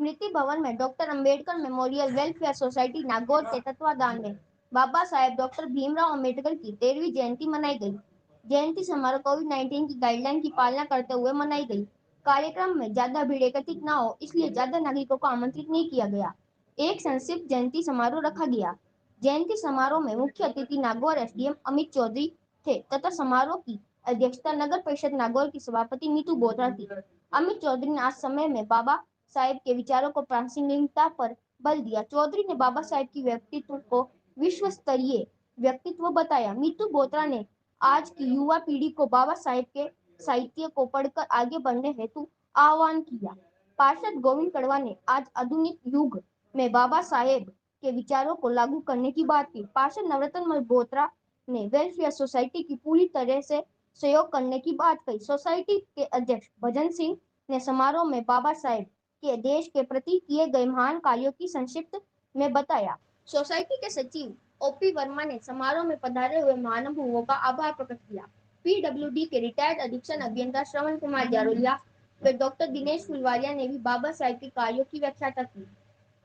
स्मृति भवन में doctor Ambedkar memorial welfare society Nagaur के तत्वाधान में बाबा साहेब डॉक्टर भीमराव अंबेडकर की 13वीं जयंती मनाई गई। जयंती समारोह कोविड-19 की गाइडलाइन की पालना करते हुए मनाई गई। कार्यक्रम में ज्यादा भीड़ एकत्रित न हो इसलिए ज्यादा नागरिकों को आमंत्रित नहीं किया गया। एक संक्षिप्त जयंती समारोह रखा गया। जयंती समारोह में मुख्य अतिथि नागौर एसडीएम अमित चौधरी थे तथा समारोह की अध्यक्षता नगर परिषद नागौर की सभापति नीतू बोत्रा थी। अमित चौधरी ने आज समय में बाबा साहेब के विचारों को प्रासंगिकता पर बल दिया। चौधरी ने बाबा साहेब की व्यक्तित्व को विश्व स्तरीय व्यक्तित्व बताया। नीतू बोत्रा ने आज की युवा पीढ़ी को बाबा साहेब के साहित्य को पढ़कर आगे बढ़ने हेतु आह्वान किया। पार्षद गोविंद कड़वा ने आज आधुनिक युग में बाबा साहेब के विचारों को लागू करने की बात की। पार्षद नवरत्न बोत्रा ने वेलफेयर सोसाइटी की पूरी तरह से सहयोग करने की बात कही। सोसाइटी के अध्यक्ष भजन सिंह ने समारोह में बाबा साहेब के देश के प्रति किए गए महान कार्यों की संक्षिप्त में बताया। सोसाइटी के सचिव ओपी वर्मा ने समारोह में पधारे हुए महानुभावों का आभार प्रकट किया। पीडब्ल्यूडी के रिटायर्ड अधीक्षण अभियंता श्रवण कुमार जारोलिया व डॉक्टर दिनेश फुलवारिया ने भी बाबा साहेब के कार्यों की व्याख्या की।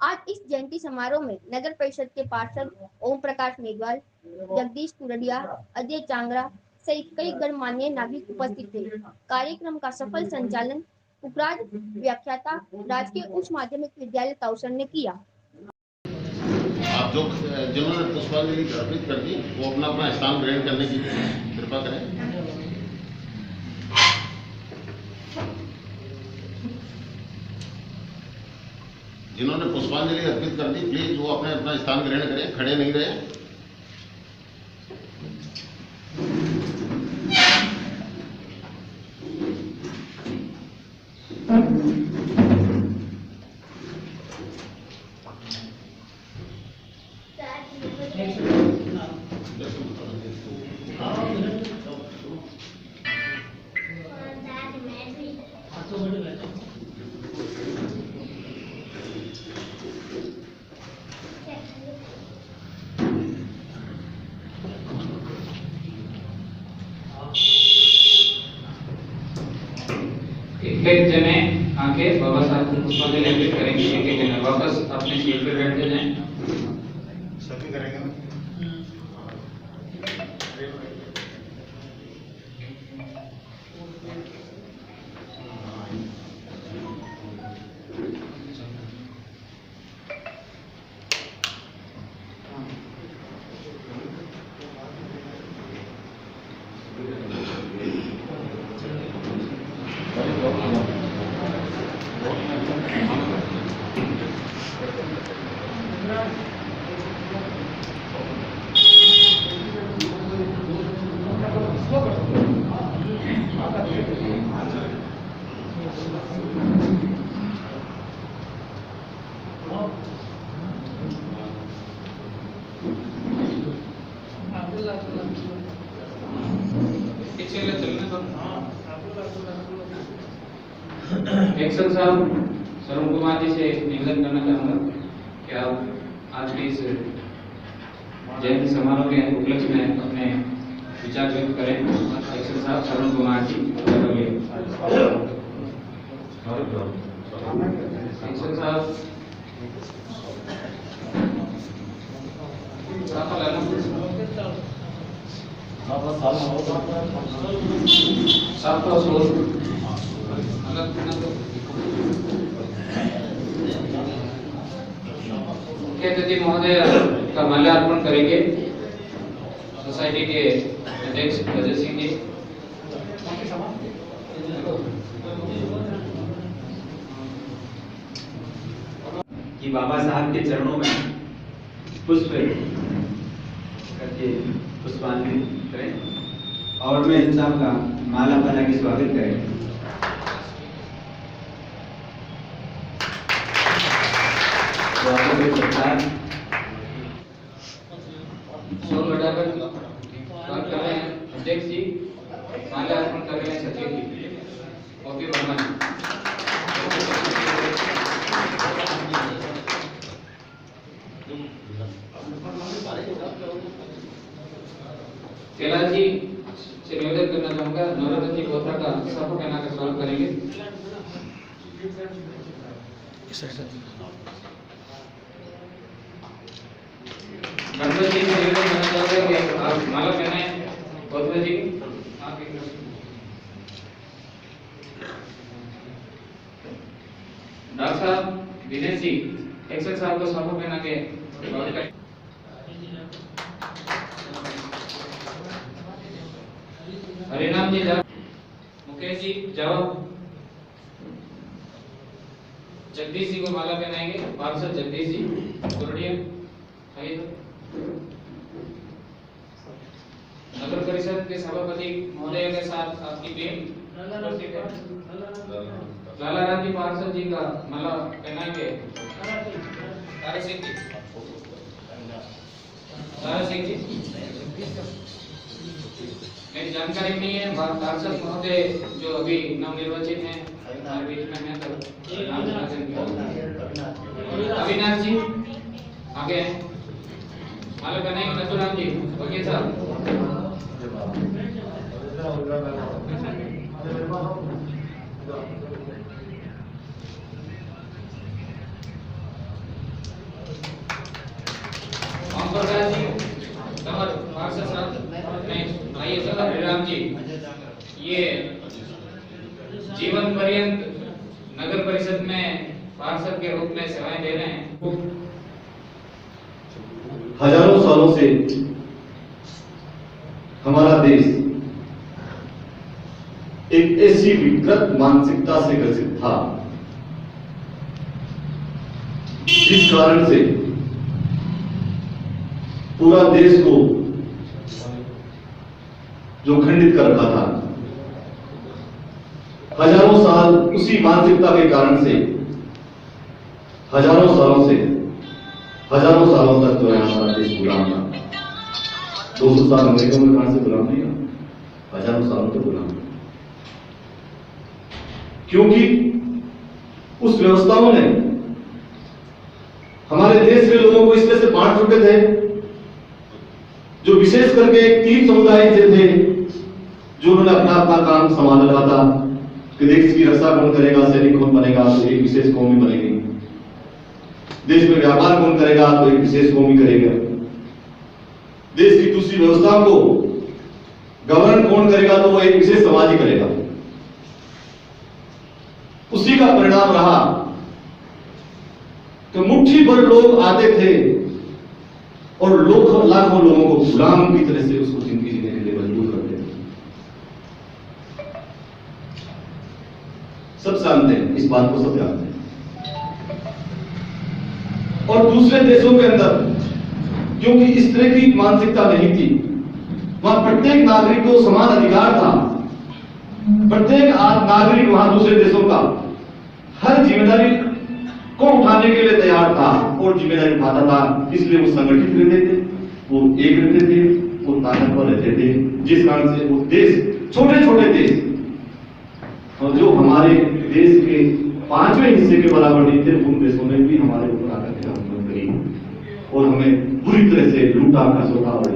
आज इस जयंती समारोह में नगर परिषद के पार्षद ओम प्रकाश मेघवाल, जगदीश कुरडिया, अजय चांगरा सहित कई गणमान्य नागरिक उपस्थित थे। कार्यक्रम का सफल संचालन उपराज्य व्याख्याता राजकीय उच्च माध्यमिक विद्यालय तौसर ने किया। आप जो जिन्होंने पुष्पांजलि अर्पित कर दी वो अपना अपना स्थान ग्रहण करने की कृपा करें। जिन्होंने पुष्पांजलि अर्पित कर दी प्लीज वो अपने अपना स्थान ग्रहण करें, खड़े नहीं रहे। एक जने आके बाबा साहब को पुष्पांजलि अर्पित करेंगे। एक जने वापस अपने सीट पे बैठ जाएं। सभी करेंगे ना। एक्शन साहब श्रवण कुमार जी से निवेदन करना चाहूंगा कि आप आज के इस जयंती समारोह के उपलक्ष्य में अपने विचार व्यक्त करें। एक्शन साहब श्रवण कुमार जी। एक्शन साहब मुख्य अतिथि महोदय का माल्यार्पण करेंगे सोसाइटी के अध्यक्ष भजन सिंह जी। कि बाबा साहब के चरणों में पुष्प करके पुष्पांजलि करें और मैं इन साहब का माला बना के स्वागत करें। अध्यक्ष जी माल्यार्पण कर रहे हैं सचिव जी ओपी वर्मा जी। कैलाश जी से निवेदन करना चाहूंगा नवरत्न जी बोत्रा का सबको कहना का स्वागत करेंगे। गणपत जी से निवेदन करना चाहते हैं कि आप माला पहनाएं गौतम जी की। आप एक डॉक्टर साहब दिनेश जी एक्सेल साहब को साफा पहना के स्वागत करें। हरिनाम जी जाओ। मुकेश जी जाओ। जगदीश जी को माला पहनाएंगे पार्षद जगदीश जी कोरडिया आइए। नगर परिषद के सभापति महोदय के साथ आपकी टीम लालाराम जी पार्षद जी का माला पहनाएंगे। तारा सिंह जी मेरी जानकारी नहीं है पार्षद महोदय जो अभी नवनिर्वाचित हैं हमारे बीच में हैं तो अविनाश जी आगे हैं। माला पहनाएंगे नथुराम जी वकील साहब। ओम प्रकाश जी कमर पार्षद साहब नहीं आइए सर। हरिराम जी ये जीवन पर्यंत नगर परिषद में पार्षद के रूप में सेवाएं दे रहे हैं। हजारों सालों से हमारा देश एक ऐसी विकृत मानसिकता से ग्रसित था जिस कारण से पूरा देश को जो खंडित कर रखा था। हजारों साल उसी मानसिकता के कारण से हजारों सालों तक जो है हमारा देश गुलाम था। 200 साल अंग्रेजों के कारण से गुलाम नहीं था, हजारों सालों तक गुलाम था, क्योंकि उस व्यवस्थाओं ने हमारे देश के लोगों को इस तरह से बांट चुके थे, जो विशेष करके 3 समुदाय थे जो उन्होंने अपना अपना काम संभाल रखा था कि देश की रक्षा कौन करेगा, सैनिक कौन बनेगा तो एक विशेष कौम ही बनेगी, देश में व्यापार कौन करेगा तो एक विशेष कौम ही करेगा, देश की दूसरी व्यवस्था को गवर्न कौन करेगा तो वो एक विशेष समाज ही करेगा। उसी का परिणाम रहा कि मुट्ठी भर लोग आते थे और लाखों लोगों को गुलाम की तरह से उसको जिंदगी जीने के लिए मजबूर करते थे। सब जानते हैं, इस बात को सब जानते हैं। और दूसरे देशों के अंदर क्योंकि इस तरह की मानसिकता नहीं थी, वहां प्रत्येक नागरिक को समान अधिकार था। प्रत्येक नागरिक वहां दूसरे देशों का हर जिम्मेदारी को उठाने के लिए तैयार था और जिम्मेदारी उठाता था। इसलिए वो संगठित रहते थे, वो एक रहते थे, वो ताकतवर रहते थे, जिस कारण से वो देश छोटे छोटे देश और जो हमारे देश के 5वें हिस्से के बराबर नहीं थे, उन देशों ने भी हमारे ऊपर आकर के हुकूमत करी और हमें बुरी तरह से लूटा खसोटा और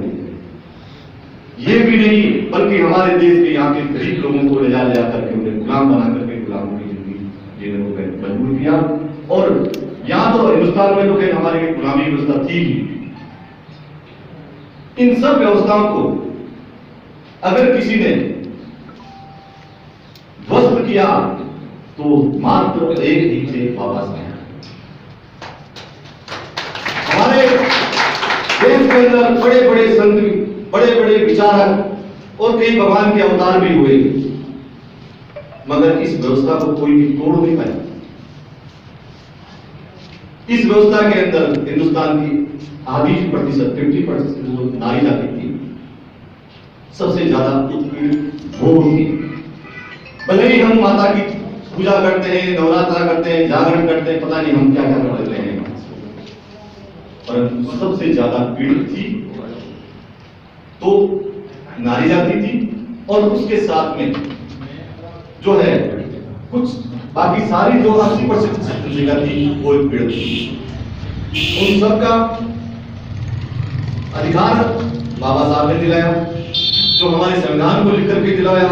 ये भी नहीं बल्कि हमारे देश के यहाँ के गरीब लोगों को ले जा करके उन्हें गुलाम बना करके गुलामों की जिंदगी जीने को मजबूर किया। और यहाँ तो हिंदुस्तान में तो खैर हमारी गुलामी व्यवस्था थी ही। इन सब व्यवस्थाओं को अगर किसी ने ध्वस्त किया तो मात्र एक ही थे बाबा साहब। हमारे देश के अंदर बड़े बड़े संत, बड़े बड़े विचारक और कई भगवान के अवतार भी हुए, मगर इस व्यवस्था को कोई भी तोड़ नहीं पाया। इस व्यवस्था के अंदर हिंदुस्तान की आधी प्रतिशत 50% जो नारी जाति थी सबसे ज्यादा उत्पीड़ित वो थी। भले ही हम माता की पूजा करते हैं, नवरात्रा करते हैं, जागरण करते हैं, पता नहीं हम क्या क्या कर रहे हैं, परंतु सबसे ज्यादा पीड़ित थी तो नारी जाति थी। और उसके साथ में जो है कुछ बाकी सारी जो 80% जगह थी वो पीड़ित थी। उन सबका अधिकार बाबा साहब ने दिलाया, जो हमारे संविधान को लिख करके दिलाया।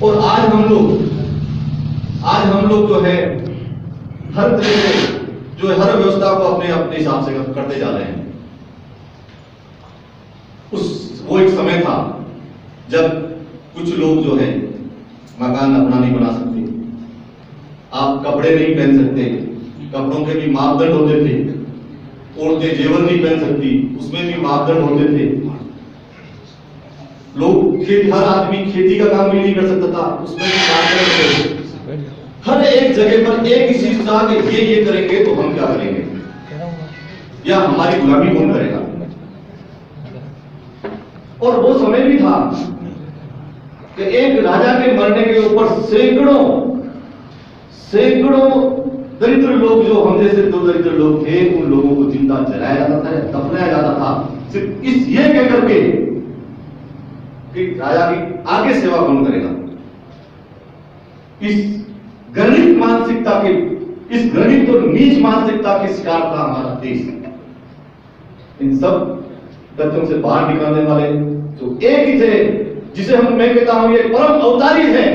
और आज हम लोग जो है हर तरह से जो है हर व्यवस्था को अपने अपने हिसाब से करते जा रहे हैं। वो एक समय था जब कुछ लोग जो है मकान अपना नहीं बना सकते, आप कपड़े नहीं पहन सकते, कपड़ों के भी मापदंड होते थे, औरतें जेवर नहीं पहन सकती, उसमें भी मापदंड होते थे। लोग हर आदमी खेती का काम भी नहीं कर सकता था, उसमें भी मापदंड होते थे। हर एक जगह पर एक ही चीज था कि ये करेंगे तो हम क्या करेंगे, या हमारी गुलामी कौन करेगा। और वो समय भी था कि एक राजा के मरने के ऊपर सैकड़ों दरिद्र लोग, जो हम जैसे दो दरिद्र लोग थे, उन लोगों को जिंदा जलाया जाता था, दफनाया जाता था, सिर्फ इस ये कह करके कि राजा की आगे सेवा कौन करेगा। इस घृणित मानसिकता के, इस घृणित और नीच मानसिकता के शिकार था हमारा देश। इन सब तथ्यों से बाहर निकालने वाले जो एक ही थे, जिसे मैं कहता हूं ये परम अवतारी है,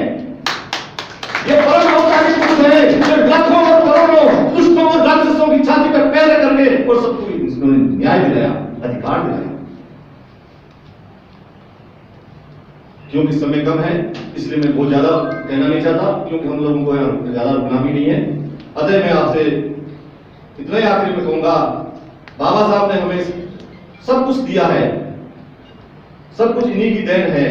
ये परम अवतारी पुरुष है, जो लाखों और करोड़ों दुष्टों और राक्षसों की छाती पर पैर करके और सबको इसने न्याय दिलाया, अधिकार दिलाया। क्योंकि समय कम है इसलिए मैं बहुत ज्यादा कहना नहीं चाहता, क्योंकि हम लोगों को ज्यादा गुलामी नहीं है। अतः मैं आपसे इतना ही आखिरी में कहूंगा, बाबा साहब ने हमें सब कुछ दिया है, सब कुछ इन्हीं की देन है।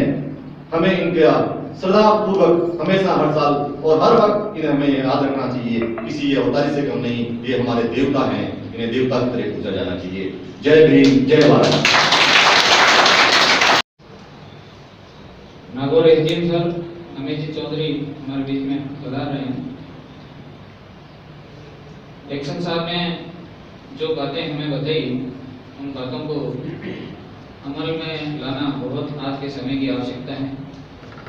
हमें इनका श्रद्धा पूर्वक हमेशा हर साल और हर वक्त इन्हें हमें याद रखना चाहिए। किसी ये अवतारी से कम नहीं, ये हमारे देवता हैं, इन्हें देवता की तरह पूजा जाना चाहिए। जय भीम, जय भारत। नागौर एसडीएम सर अमित जी चौधरी हमारे बीच में पधार रहे हैं। एक्शन साहब ने जो बातें हमें बताई, उन बातों को अमल में लाना बहुत आज के समय की आवश्यकता है।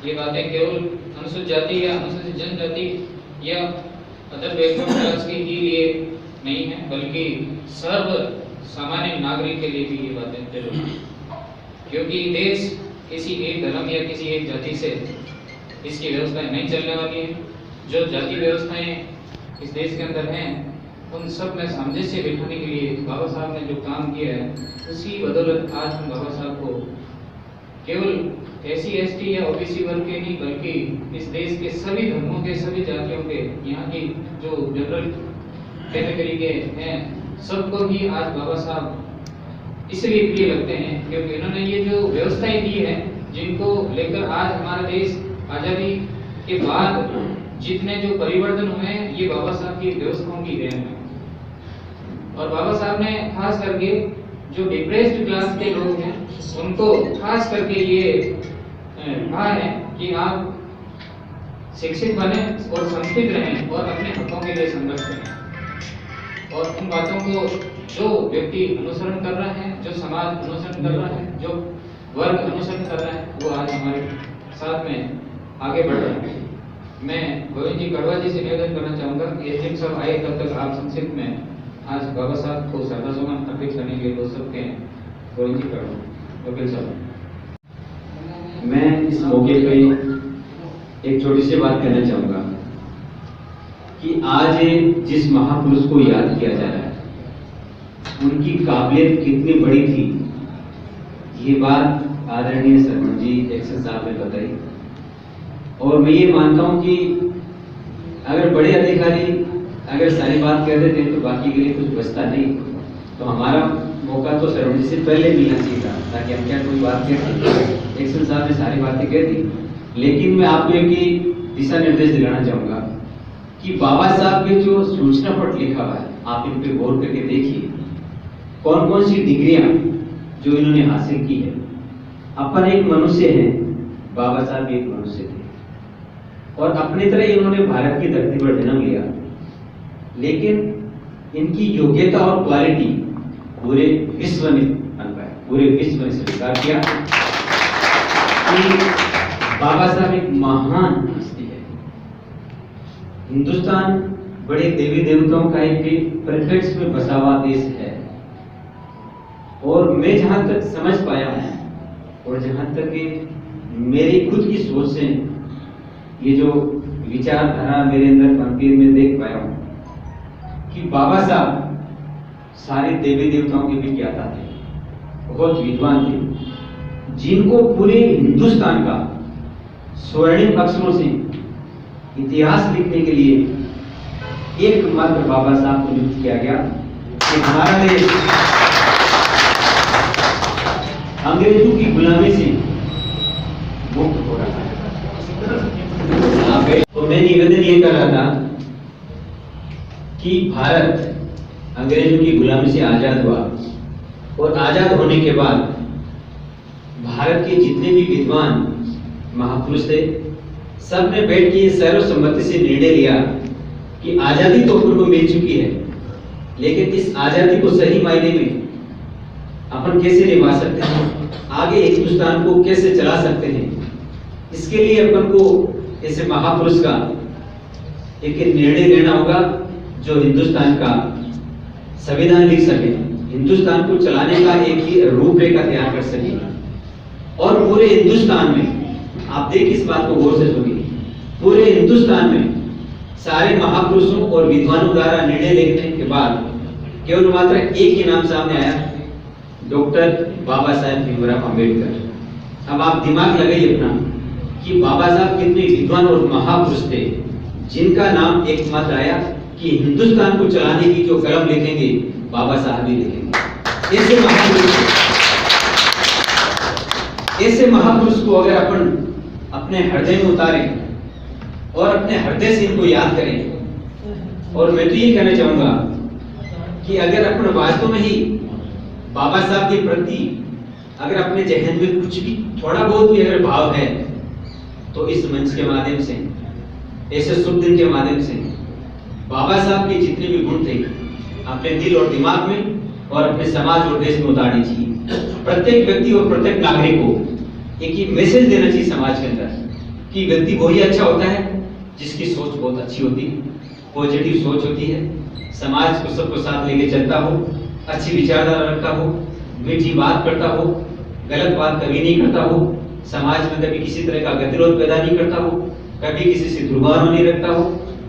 ये बातें केवल अनुसूचित जाति या अनुसूचित जनजाति या अदर बैकवर्ड क्लास के ही लिए नहीं है, बल्कि सर्व सामान्य नागरिक के लिए भी ये बातें जरूरी है। क्योंकि देश किसी एक धर्म या किसी एक जाति से इसकी व्यवस्थाएं नहीं चलने वाली है। जो जाति व्यवस्थाएं इस देश के अंदर हैं, उन सब में सामंजस्य बिठाने के लिए बाबा साहब ने जो काम किया है, उसी बदौलत आज हम बाबा साहब को केवल एससी एसटी या ओबीसी वर्ग के नहीं, बल्कि इस देश के सभी धर्मों के, सभी जातियों के, यहाँ की जो जनरल कैटेगरी के हैं, सबको ही आज बाबा साहब इसलिए प्रिय लगते हैं क्योंकि इन्होंने ये जो व्यवस्थाएं दी है, जिनको लेकर आज हमारा देश आजादी के बाद जितने जो परिवर्तन हुए हैं, ये बाबा साहब की व्यवस्थाओं की देन है। और बाबा साहब ने खास करके जो डिप्रेस्ड क्लास के लोग हैं, उनको खास करके ये कहा है कि आप शिक्षित बने और संस्कृत रहें और अपने हकों के लिए संघर्ष करें। और उन बातों को जो व्यक्ति अनुसरण कर रहा है, जो समाज अनुसरण कर रहा है, जो वर्ग अनुसरण कर रहा है, वो आज हमारे साथ में आगे बढ़ रहा है। मैं गोविंद जी कड़वा जी से निवेदन करना चाहूंगा कि एसडीएम साहब आए तब तक आप संक्षिप्त में आज बाबा साहब को श्रद्धासुमन अर्पित करने के लिए दो सबके गोविंद जी कड़वा वकील साहब। मैं इस मौके पे एक छोटी सी बात कहना चाहूंगा कि आज जिस महापुरुष को याद किया जा रहा है, उनकी काबिलियत कितनी बड़ी थी, ये बात आदरणीय सरपंच जी एक्शन साहब ने बताई। और मैं ये मानता हूं कि अगर बड़े अधिकारी अगर सारी बात कह देते तो बाकी के लिए कुछ बचता नहीं। तो हमारा मौका तो सरपंच जी से पहले मिलना चाहिए था, ताकि हम क्या कोई बात कहते। एक्शन साहब ने सारी बातें कह दी, लेकिन मैं आपको एक दिशा निर्देश दिलाना चाहूंगा कि बाबा साहब के जो सूचना पत्र लिखा हुआ है, आप इन पे गौर करके देखिए कौन कौन सी डिग्रियां जो इन्होंने हासिल की है। अपन एक मनुष्य है, बाबा साहब भी एक मनुष्य थे और अपनी तरह इन्होंने भारत की धरती पर जन्म लिया, लेकिन इनकी योग्यता और क्वालिटी पूरे विश्व में बन पाया, पूरे विश्व ने स्वीकार किया कि बाबा साहब एक महान हस्ती है। हिंदुस्तान बड़े देवी देवताओं का एक परिप्रेक्ष्य में बसा हुआ देश है। और मैं जहां तक समझ पाया हूं और जहां तक मेरी खुद की सोच से ये जो विचारधारा मेरे अंदर बनती है, मैं देख पाया हूं कि बाबा साहब सारे देवी देवताओं के भी ज्ञाता थे, बहुत विद्वान थे, जिनको पूरे हिंदुस्तान का स्वर्णिम अक्षरों से इतिहास लिखने के लिए एकमात्र बाबा साहब को नियुक्त किया गया कि हमारा देश अंग्रेजों की गुलामी से मुक्त हो रहा है। तो मैं निवेदन ये कर रहा था कि भारत अंग्रेजों की गुलामी से आजाद हुआ और आजाद होने के बाद भारत के जितने भी विद्वान महापुरुष थे, सबने बैठ के सर्वसम्मति से निर्णय लिया कि आजादी तो अपन को मिल चुकी है, लेकिन इस आजादी को सही मायने में अपन कैसे निभा सकते हैं, आगे हिंदुस्तान को कैसे चला सकते हैं, इसके लिए अपन को ऐसे महापुरुष का एक निर्णय लेना होगा जो हिंदुस्तान का संविधान लिख सके, हिंदुस्तान को चलाने का एक रूपरेखा तैयार कर सके। और पूरे हिंदुस्तान में आप देखिए, इस बात को गौर से सुनिए, पूरे हिंदुस्तान में सारे महापुरुषों और विद्वानों द्वारा निर्णय लेने के बाद केवल मात्र एक ही नाम सामने आया, डॉक्टर बाबा साहेब भीमराव अंबेडकर। अब आप दिमाग लगाइए अपना कि बाबा साहब कितने विद्वान और महापुरुष थे, जिनका नाम एकमात्र आया कि हिंदुस्तान को चलाने की जो कलम लिखेंगे बाबा साहब ही लिखेंगे। ऐसे महापुरुष को अगर अपन अपने हृदय में उतारें और अपने हृदय से इनको याद करें, और मैं तो ये कहना चाहूंगा कि अगर अपन वास्तव में ही बाबा साहब के प्रति अगर अपने जहन में कुछ भी थोड़ा बहुत भी अगर भाव है, तो इस मंच के माध्यम से, ऐसे शुभ दिन के माध्यम से बाबा साहब के जितने भी गुण थे अपने दिल और दिमाग में और अपने समाज और देश में उतार दीजिए। प्रत्येक व्यक्ति और प्रत्येक नागरिक को एक ही मैसेज देना चाहिए समाज के अंदर कि व्यक्ति वही अच्छा होता है जिसकी सोच बहुत अच्छी होती है, पॉजिटिव सोच होती है, समाज को सबको साथ लेके चलता हो, अच्छी विचारधारा रखता हो, मीठी बात करता हो, गलत बात कभी नहीं करता हो, समाज में कभी किसी तरह का गतिरोध पैदा नहीं करता हो, कभी किसी से दुर्भावना नहीं रखता हो,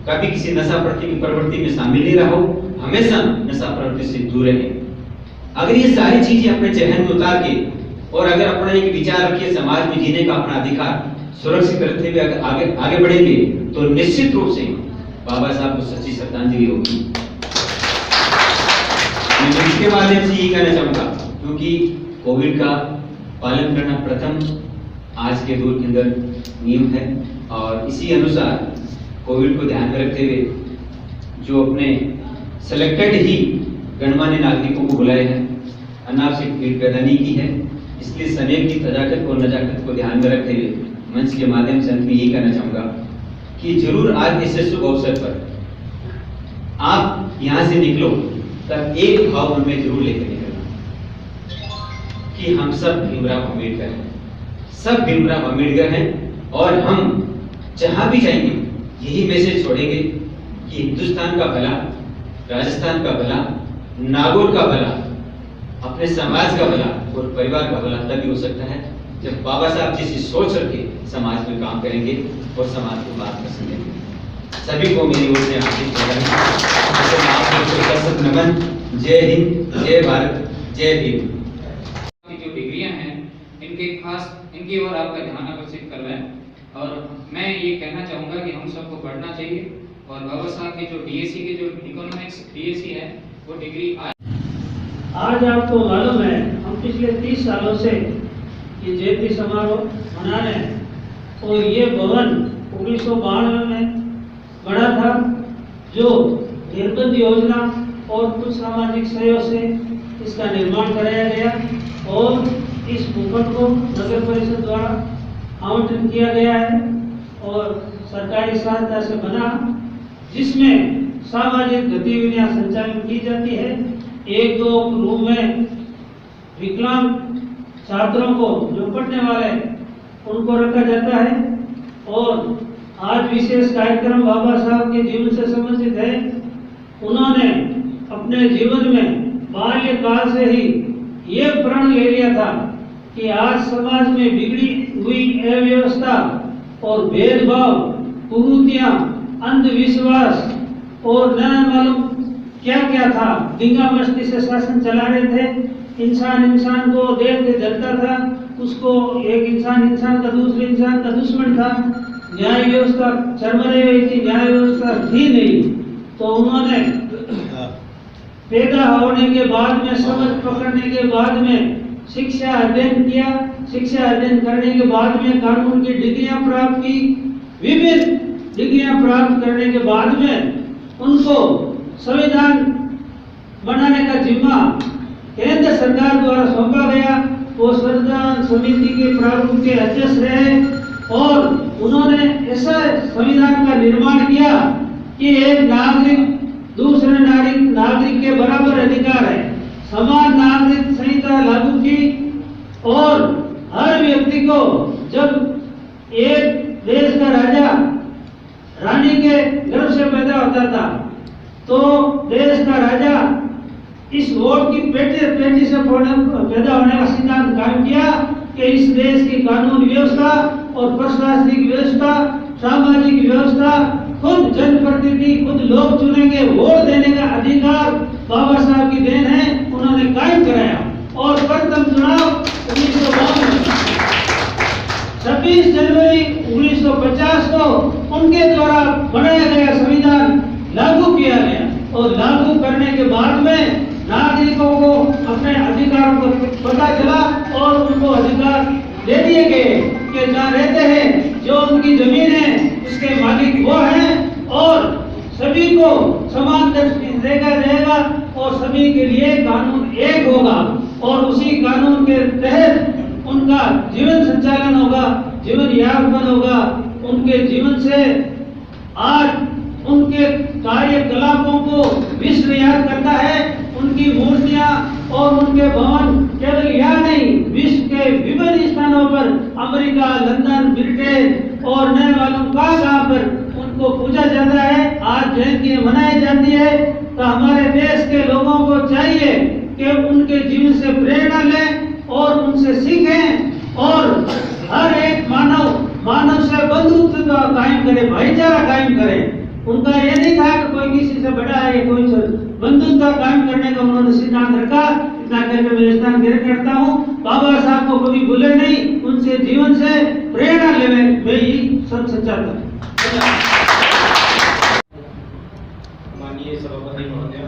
कभी किसी नशा प्रवृत्ति में शामिल नहीं रहा हो, हमेशा नशा प्रवृत्ति से दूर रहे। अगर ये सारी चीजें अपने जहन में उतार के और अगर अपना एक विचार रखिए समाज में जीने का अपना अधिकार सुरक्षित करते हुए आगे बढ़ेंगे, तो निश्चित रूप से बाबा साहब को सच्ची श्रद्धांजलि होगी। मैं इसके माध्यम से ये कहना चाहूंगा, क्योंकि कोविड का पालन करना प्रथम आज के दौर के अंदर नियम है, और इसी अनुसार कोविड को ध्यान में रखते हुए जो अपने सिलेक्टेड ही गणमान्य नागरिकों को बुलाए हैं, अनावश्यक भीड़ पैदा नहीं की है, इसलिए सनेक की तजाकत और नजाकत को ध्यान में रखते हुए मंच के माध्यम से अंत में यही कहना चाहूंगा कि जरूर आज इस शुभ अवसर पर आप यहाँ से निकलो तब एक भाव मन में जरूर लेकर निकलना कि हम सब भीमराव अम्बेडकर हैं, सब भीमराव अम्बेडकर हैं, और हम जहां भी जाएंगे यही मैसेज छोड़ेंगे कि हिंदुस्तान का भला, राजस्थान का भला, नागौर का भला, अपने समाज का भला और परिवार का भला तभी हो सकता है जब बाबा साहब जैसी सोच रखे समाज में काम करेंगे और समाज को बात कर सकेंगे। सभी को मेरी ओर से हार्दिक नमन। जय हिंद, जय भारत, जय भीम। की जो डिग्रियां हैं इनकी ओर आपका ध्यान आकर्षित कर रहे हैं, और मैं ये कहना चाहूँगा कि हम सबको पढ़ना चाहिए, और बाबा साहब के जो डीएससी के जो इकोनॉमिक्स डीएससी है वो डिग्री आज आपको मालूम है हम पिछले 30 सालों से ये जयंती समारोह मना रहे हैं, और ये भवन 1992 में बना था, जो निर्बंध योजना और कुछ सामाजिक सहयोग से इसका निर्माण कराया गया, और इस भूखंड को नगर परिषद द्वारा आवंटित किया गया है और सरकारी सहायता से बना, जिसमें सामाजिक गतिविधियां संचालित की जाती है। 1-2 रूम में विकलांग छात्रों को जो पढ़ने वाले उनको रखा जाता है, और आज विशेष कार्यक्रम बाबा साहब के जीवन से संबंधित है। उन्होंने अपने जीवन में बाल्यकाल से ही ये प्रण ले लिया था कि आज समाज में बिगड़ी हुई अव्यवस्था और भेदभाव, कुरीतियां, अंधविश्वास और न मालूम क्या क्या था, दंगा मस्ती से शासन चला रहे थे, इंसान को देख के जलता था, उसको एक इंसान का दूसरे इंसान का दुश्मन था, न्याय व्यवस्था चरमरे हुई थी, न्याय व्यवस्था थी नहीं। तो उन्होंने पैदा होने के बाद में, समझ पकड़ने के बाद में शिक्षा अध्ययन किया, शिक्षा अध्ययन करने के बाद में कानून की डिग्रियां प्राप्त की, विभिन्न डिग्रियां प्राप्त करने के बाद में उनको संविधान बनाने का जिम्मा केंद्र सरकार द्वारा सौंपा गया। वो संविधान समिति के प्रारूप के अध्यक्ष रहे और उन्होंने ऐसा संविधान का निर्माण किया कि एक नागरिक दूसरे नागरिक के बराबर अधिकार है, समान नागरिक संहिता लागू की और हर व्यक्ति को, जब एक देश का राजा रानी के गर्भ से पैदा होता था तो देश का राजा इस वोट की पेटी से पैदा होने का सिद्धांत कायम किया कि इस देश की कानून व्यवस्था और प्रशासनिक व्यवस्था, सामाजिक व्यवस्था खुद जनप्रतिनिधि, खुद लोग चुनेंगे, वोट देने का अधिकार बाबा साहब की देन है, उन्होंने कायम कराया। और प्रथम चुनाव 1952 26 जनवरी 1950 को उनके द्वारा बनाया गया संविधान लागू किया गया और लागू करने के बाद में नागरिकों को अपने अधिकारों को पता चला और उनको अधिकार दे दिए गए कि जहाँ रहते हैं, जो उनकी जमीन है, उसके मालिक वो हैं और सभी को समान दृष्टि देखा जाएगा और सभी के लिए कानून एक होगा और उसी कानून के तहत उनका जीवन संचालन होगा, जीवन यापन होगा। उनके जीवन से आज उनके कार्यकलापों को विश्व याद करता है। उनकी मूर्तियां और उनके भवन केवल यहाँ नहीं, विश्व के विभिन्न स्थानों पर, अमेरिका, लंदन, ब्रिटेन और न मालूम कहाँ पर उनको पूजा जाता है। आज जयंती मनाई जाती है। तो हमारे देश के लोगों को चाहिए कि उनके जीवन से प्रेरणा लें और उनसे सीखें और हर एक मानव से बंधुत्व कायम करें, भाईचारा कायम करें। उनका ये नहीं था कि कोई किसी से बड़ा है, कोई बंधुत्व कायम करने का उन्होंने सिद्धांत रखा। इतना कहकर मैं स्थान ग्रहण करता हूँ। बाबा साहब को कभी भूले नहीं, उनसे जीवन से प्रेरणा लेवे, मैं यही सब सच्चा था। माननीय सभापति महोदय,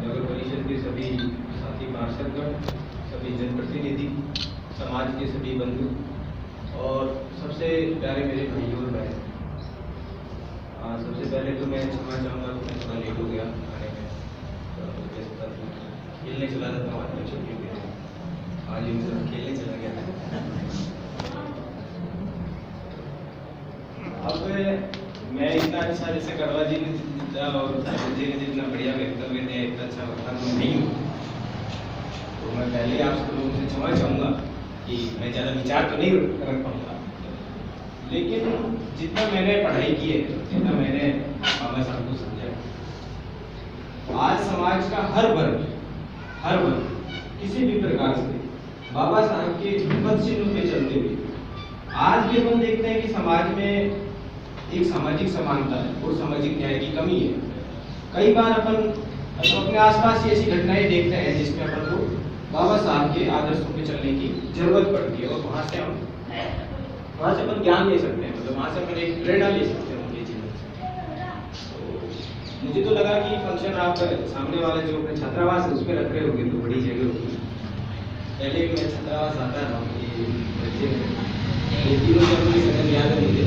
नगर परिषद के सभी साथी पार्षदगण, सभी जनप्रतिनिधि, समाज के सभी बंधु और सबसे प्यारे मेरे भाई और बहन, सबसे पहले तो मैं क्षमा चाहूँगा कि मैं थोड़ा लेट हो गया आने में। खेलने चला जाता हूँ आजकल छुट्टियों के दिन, आज ही मैं खेलने चला गया था। अब मैं इतना अच्छा जैसे करवा जी ने जितना और जी ने जितना बढ़िया वक्तव्य दिया, इतना अच्छा वक्ता मैं नहीं हूँ। तो मैं पहले आप सब लोगों से क्षमा चाहूँगा कि मैं ज़्यादा विचार तो नहीं रख पाऊँगा, लेकिन जितना मैंने पढ़ाई की है, जितना मैंने बाबा साहब को समझा, आज समाज का हर वर्ग किसी भी प्रकार से बाबा साहब के पद चिन्हों पे चलते हुए आज भी हम देखते हैं कि समाज में एक सामाजिक समानता है और सामाजिक न्याय की कमी है। कई बार अपन अपने आसपास ही ऐसी घटनाएं देखते हैं जिसमें अपन को बाबा साहब के आदर्शों पे चलने की जरूरत पड़ती है और वहाँ से अपन ज्ञान ले सकते हैं, मतलब वहाँ से अपन एक प्रेरणा ले सकते हैं उनके जीवन से। तो मुझे तो लगा कि फंक्शन आप सामने वाला जो अपने छात्रावास है उसमें रख रहे होंगे तो बड़ी जगह होगी। पहले मैं छात्रावास आता रहा हूँ, ये तीनों जरूरी समय याद है मुझे,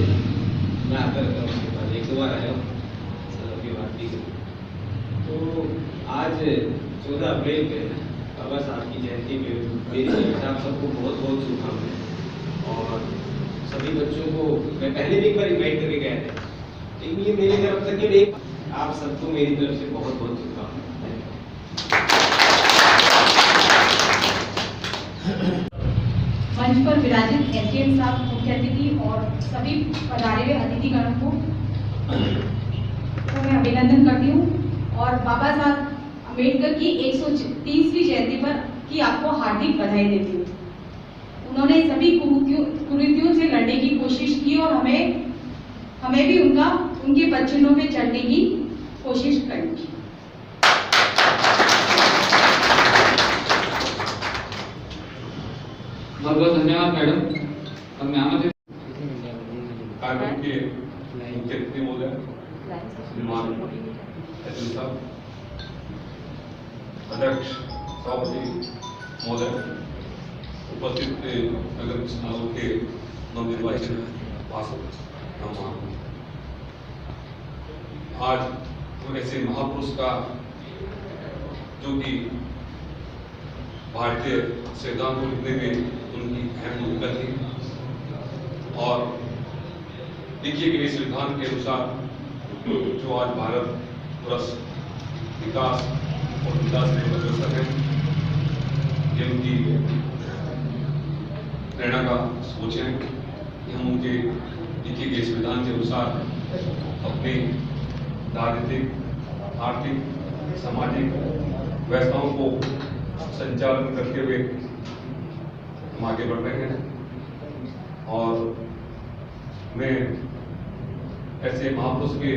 मैं आता रहता हूँ उसके बाद, एक दो बार आया हूँ की बात की। तो आज 14 अप्रैल पे बाबा साहब की जयंती पे मेरी तरफ से आप सबको बहुत बहुत शुभकामनाएं। और सभी बच्चों को मैं पहले भी एक बार इन्वाइट करके गया था, लेकिन ये मेरी तरफ से केवल एक, आप सबको मेरी तरफ से बहुत बहुत शुभकामनाएं। मंच पर विराजित एसडीएम साहब, मुख्य अतिथि और सभी पधारे हुए अतिथिगणों को मैं अभिनंदन करती हूँ और बाबा साहब अम्बेडकर की 130वीं जयंती पर की आपको हार्दिक बधाई देती हूँ। उन्होंने सभी कुरीतियों से लड़ने की कोशिश की और हमें भी उनका उनके पदचिन्हों में चढ़ने की कोशिश करेंगे। बहुत बहुत धन्यवाद मैडम। अब मैं आमंत्रित कार्यक्रम के मुख्य अतिथि महोदय श्रीमान एसएन साहब, अध्यक्ष सभापति महोदय, उपस्थित नगर समारोह के नवनिर्वाचित पार्षद, आज तो ऐसे महापुरुष का जो कि भारतीय संविधान को लिखने में उनकी अहम भूमिका थी और लिखिए गए संविधान के अनुसार जो आज भारत वर्ष विकास और विकास में अग्रसर है, ये उनकी प्रेरणा का सोच है कि हम उनके लिखे गए संविधान के अनुसार अपने राजनीतिक, आर्थिक, सामाजिक व्यवस्थाओं को संचालन करते हुए हम आगे बढ़ रहे हैं। और मैं ऐसे महापुरुष के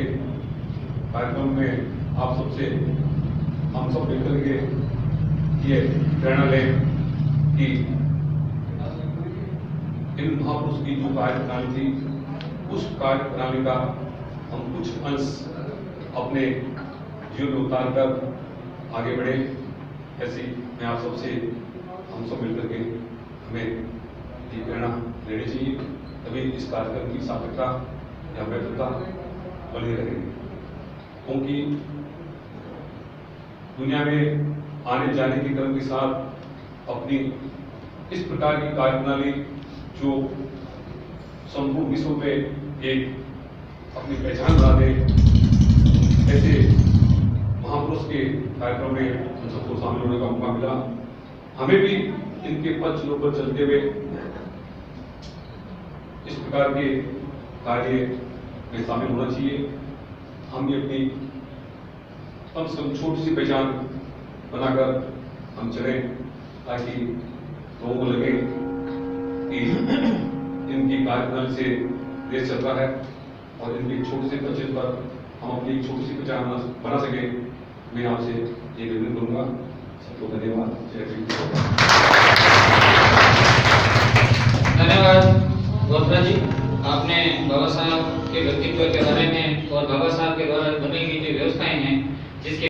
कार्यक्रम में आप सबसे हम सब मिलकर के ये प्रेरणा लें कि इन महापुरुष की जो कार्य प्रणाली थी, उस कार्य प्रणाली का हम कुछ अंश अपने जीवन में उतार कर आगे बढ़े। ऐसी मैं आप सबसे हम सब मिलकर के हमें ये प्रेरणा लेनी चाहिए, तभी इस कार्यक्रम की सार्थकता या वैधता बनी रहेगी। क्योंकि दुनिया में आने जाने के क्रम के साथ अपनी इस प्रकार की कार्यप्रणाली जो संपूर्ण विश्व में एक अपनी पहचान बना दे, ऐसे महापुरुष के कार्यक्रम में हम सबको शामिल होने का मौका मिला। हमें भी इनके पद चिन्हों पर चलते हुए इस प्रकार के कार्य में शामिल होना चाहिए। हम ये अपनी कम से कम छोटी सी पहचान बनाकर हम चलें, ताकि लोगों को लगे कि इनकी कार्यप्रणाली से देश चल रहा है और इनकी छोटी सी परिचय पर हम अपनी छोटी सी पहचान बना सके। मैं आपसे ये निवेदन करूंगा। सबको धन्यवाद। जय हिंद। धन्यवाद गोत्रा जी, आपने बाबा साहब के व्यक्तित्व के बारे में और बाबा साहब के द्वारा बनाई गई जो व्यवस्थाएं हैं जिसके